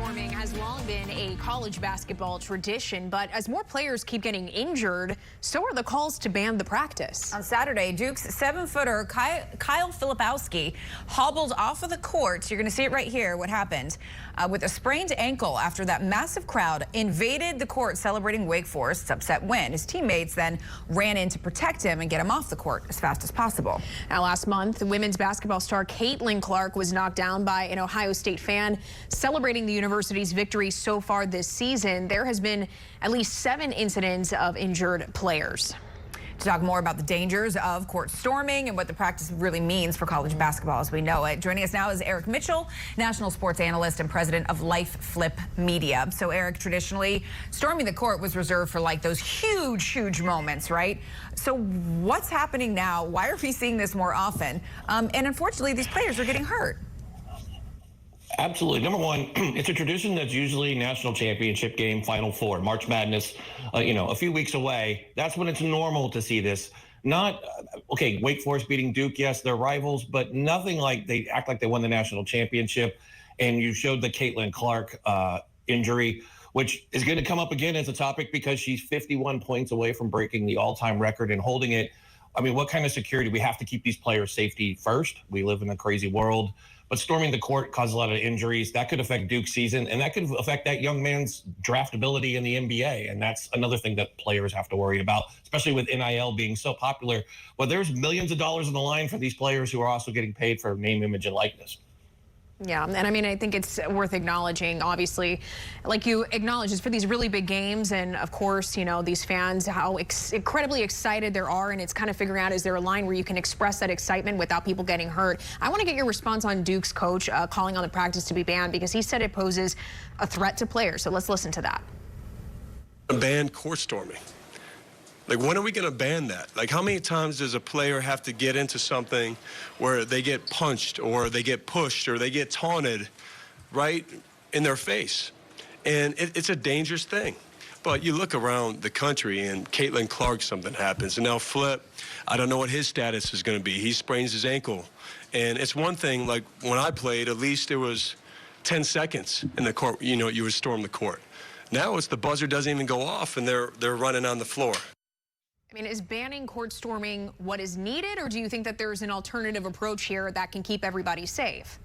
storming has long been a college basketball tradition, but as more players keep getting injured, so are the calls to ban the practice. On Saturday, Duke's 7-footer Kyle Filipowski hobbled off of the court. You're going to see it right here, what happened, with a sprained ankle after that massive crowd invaded the court celebrating Wake Forest's upset win. His teammates then ran in to protect him and get him off the court as fast as possible. Now, last month, women's basketball star Caitlin Clark was knocked down by an Ohio State fan celebrating the university's victory so far this season. There has been at least 7 incidents of injured players. To talk more about the dangers of court storming and what the practice really means for college basketball as we know it. Joining us now is Eric Mitchell, national sports analyst and president of Life Flip Media. So Eric, traditionally, storming the court was reserved for like those huge moments, right? So what's happening now? Why are we seeing this more often? And unfortunately, these players are getting hurt. Absolutely. Number one, it's a tradition that's usually national championship game, Final Four, March Madness, a few weeks away. That's when it's normal to see this. Not, okay, Wake Forest beating Duke, yes, they're rivals, but nothing like they act like they won the national championship. And you showed the Caitlin Clark injury, which is going to come up again as a topic because she's 51 points away from breaking the all-time record and holding it. I mean, what kind of security? We have to keep these players' safety first. We live in a crazy world. But storming the court caused a lot of injuries. That could affect Duke's season, and that could affect that young man's draftability in the NBA. And that's another thing that players have to worry about, especially with NIL being so popular. Well, there's millions of dollars on the line for these players who are also getting paid for name, image, and likeness. Yeah, and I mean, I think it's worth acknowledging, obviously, like you acknowledge, it's for these really big games. And of course, these fans, how incredibly excited they are. And it's kind of figuring out, is there a line where you can express that excitement without people getting hurt? I want to get your response on Duke's coach calling on the practice to be banned because he said it poses a threat to players. So let's listen to that. Ban court storming. Like, when are we going to ban that? Like, how many times does a player have to get into something where they get punched or they get pushed or they get taunted right in their face? And it's a dangerous thing. But you look around the country and Caitlin Clark, something happens. And now Flip, I don't know what his status is going to be. He sprains his ankle. And it's one thing, like when I played, at least there was 10 seconds in the court, you would storm the court. Now it's the buzzer doesn't even go off and they're running on the floor. I mean, is banning court storming what is needed, or do you think that there's an alternative approach here that can keep everybody safe?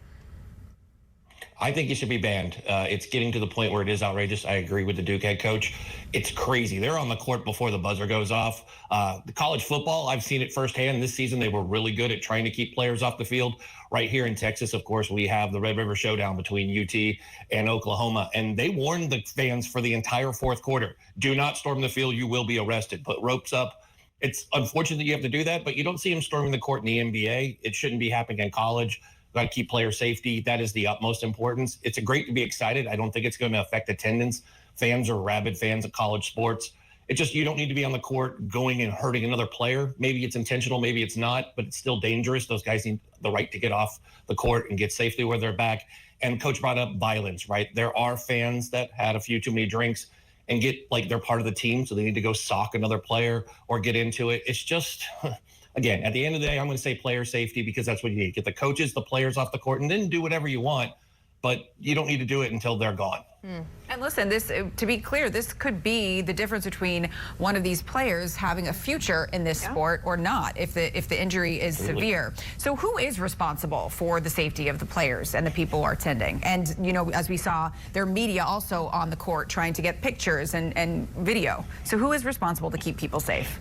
I think it should be banned. It's getting to the point where it is outrageous. I agree with the Duke head coach. It's crazy. They're on the court before the buzzer goes off. The college football, I've seen it firsthand. This season, they were really good at trying to keep players off the field. Right here in Texas, of course, we have the Red River Showdown between UT and Oklahoma, and they warned the fans for the entire fourth quarter. Do not storm the field. You will be arrested. Put ropes up. It's unfortunate that you have to do that, but you don't see them storming the court in the NBA. It shouldn't be happening in college. Got to keep player safety. That is the utmost importance. It's great to be excited. I don't think it's going to affect attendance. Fans are rabid fans of college sports. It just, you don't need to be on the court going and hurting another player. Maybe it's intentional, maybe it's not, but it's still dangerous. Those guys need the right to get off the court and get safely where they're back. And Coach brought up violence, right? There are fans that had a few too many drinks and get like they're part of the team, so they need to go sock another player or get into it. It's just, again, at the end of the day, I'm going to say player safety because that's what you need. Get the coaches, the players off the court, and then do whatever you want, but you don't need to do it until they're gone. And listen, this, to be clear, this could be the difference between one of these players having a future in this sport or not, if the injury is severe. So who is responsible for the safety of the players and the people who are attending? And, as we saw, their media also on the court trying to get pictures and video. So who is responsible to keep people safe?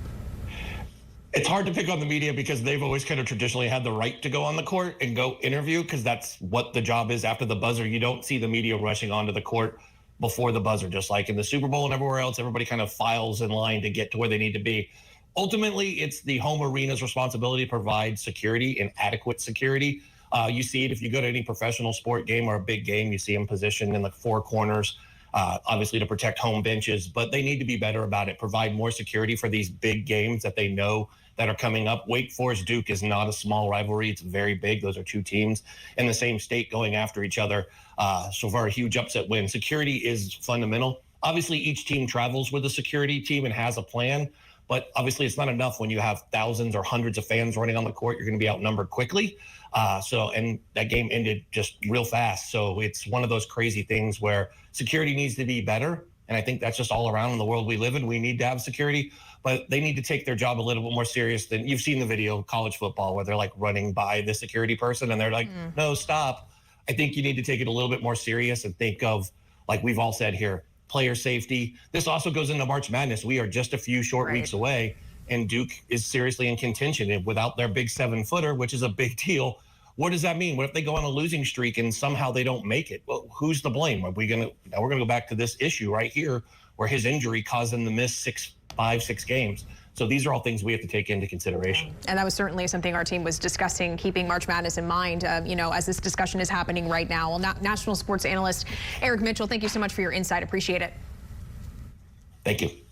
It's hard to pick on the media because they've always kind of traditionally had the right to go on the court and go interview because that's what the job is after the buzzer. You don't see the media rushing onto the court before the buzzer, just like in the Super Bowl and everywhere else. Everybody kind of files in line to get to where they need to be. Ultimately, it's the home arena's responsibility to provide security and adequate security. You see it if you go to any professional sport game or a big game, you see them positioned in the four corners. Obviously to protect home benches, but they need to be better about it, provide more security for these big games that they know that are coming up. Wake Forest Duke is not a small rivalry. It's very big. Those are two teams in the same state going after each other. So for a huge upset win, security is fundamental. Obviously, each team travels with a security team and has a plan, But obviously, it's not enough when you have thousands or hundreds of fans running on the court. You're going to be outnumbered quickly. And that game ended just real fast. So it's one of those crazy things where security needs to be better. And I think that's just all around in the world we live in. We need to have security, but they need to take their job a little bit more serious than you've seen the video of college football where they're like running by the security person and they're like, no, stop. I think you need to take it a little bit more serious and think of, like we've all said here, player safety. This also goes into March Madness. We are just a few short weeks away, and Duke is seriously in contention. And without their big 7-footer, which is a big deal, what does that mean? What if they go on a losing streak and somehow they don't make it? Well, who's to blame? Now we're gonna go back to this issue right here where his injury caused him to miss 5, 6 games. So these are all things we have to take into consideration. And that was certainly something our team was discussing, keeping March Madness in mind, as this discussion is happening right now. Well, national sports analyst Eric Mitchell, thank you so much for your insight. Appreciate it. Thank you.